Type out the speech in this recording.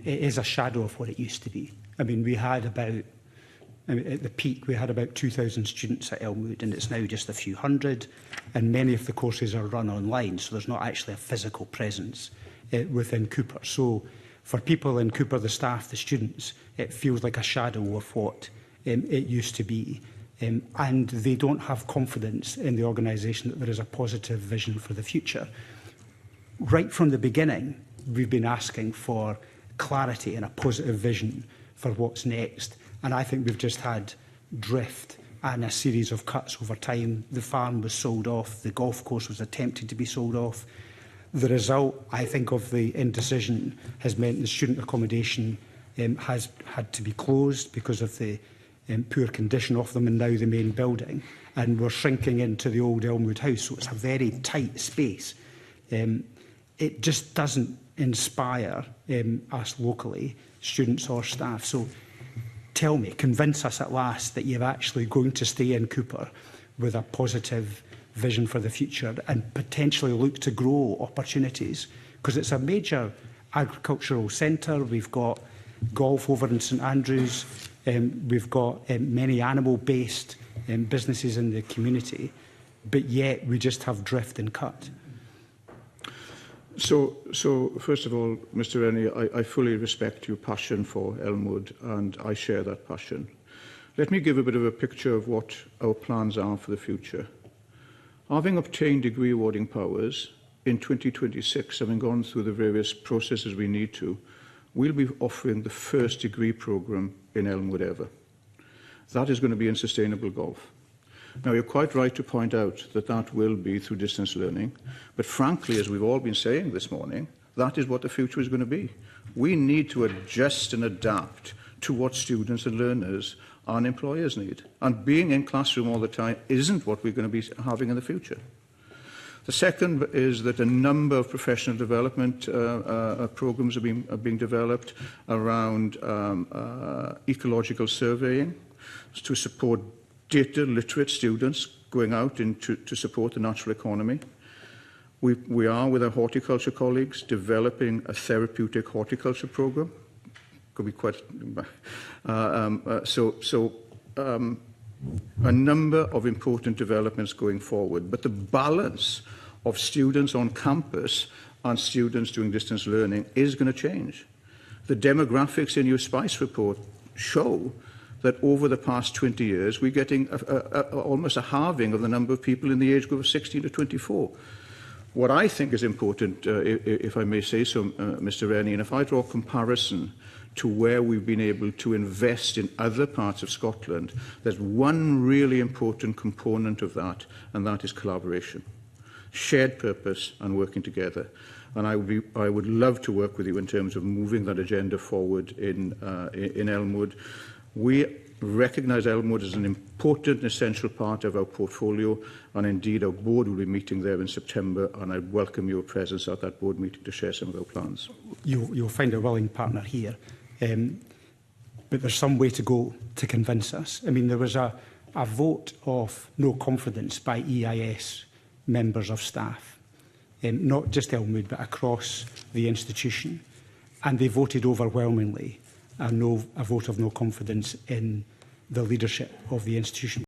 it is a shadow of what it used to be. I mean, we had about, at the peak, we had about 2,000 students at Elmwood, and it's now just a few hundred, and many of the courses are run online, so there's not actually a physical presence within Cooper. So for people in Cooper, the staff, the students, it feels like a shadow of what it used to be. And they don't have confidence in the organisation that there is a positive vision for the future. Right from the beginning, we've been asking for clarity and a positive vision for what's next. And I think we've just had drift and a series of cuts over time. The farm was sold off. The golf course was attempted to be sold off. The result, I think, of the indecision has meant the student accommodation has had to be closed because of the poor condition of them, and now the main building. And we're shrinking into the old Elmwood house, so it's a very tight space. It just doesn't inspire us locally, students or staff. So tell me, convince us at last that you're actually going to stay in Cooper with a positive vision for the future and potentially look to grow opportunities, because it's a major agricultural centre. We've got golf over in St Andrews. We've got many animal-based businesses in the community, but yet we just have drift and cut. So first of all, Mr Rennie, I fully respect your passion for Elmwood, and I share that passion. Let me give a bit of a picture of what our plans are for the future. Having obtained degree awarding powers in 2026, having gone through the various processes we need to, we'll be offering the first degree programme in Elmwood ever. That is going to be in sustainable golf. Now, you're quite right to point out that that will be through distance learning, but frankly, as we've all been saying this morning, that is what the future is going to be. We need to adjust and adapt to what students and learners and employers need. And being in classroom all the time isn't what we're going to be having in the future. The second is that a number of professional development programmes are being developed around ecological surveying to support data literate students going out to support the natural economy. We are, with our horticulture colleagues, developing a therapeutic horticulture programme. Could be quite... a number of important developments going forward, but the balance of students on campus and students doing distance learning is going to change. The demographics in your SPICE report show that over the past 20 years, we're getting almost a halving of the number of people in the age group of 16 to 24. What I think is important, if I may say so, Mr Rennie, and if I draw a comparison to where we've been able to invest in other parts of Scotland, there's one really important component of that, and that is collaboration, shared purpose and working together. And I would love to work with you in terms of moving that agenda forward in Elmwood. We recognise Elmwood as an important and essential part of our portfolio, and indeed our board will be meeting there in September, and I welcome your presence at that board meeting to share some of our plans. You'll find a willing partner here. But there's some way to go to convince us. I mean, there was a vote of no confidence by EIS members of staff, not just Elmwood, but across the institution. And they voted overwhelmingly a vote of no confidence in the leadership of the institution.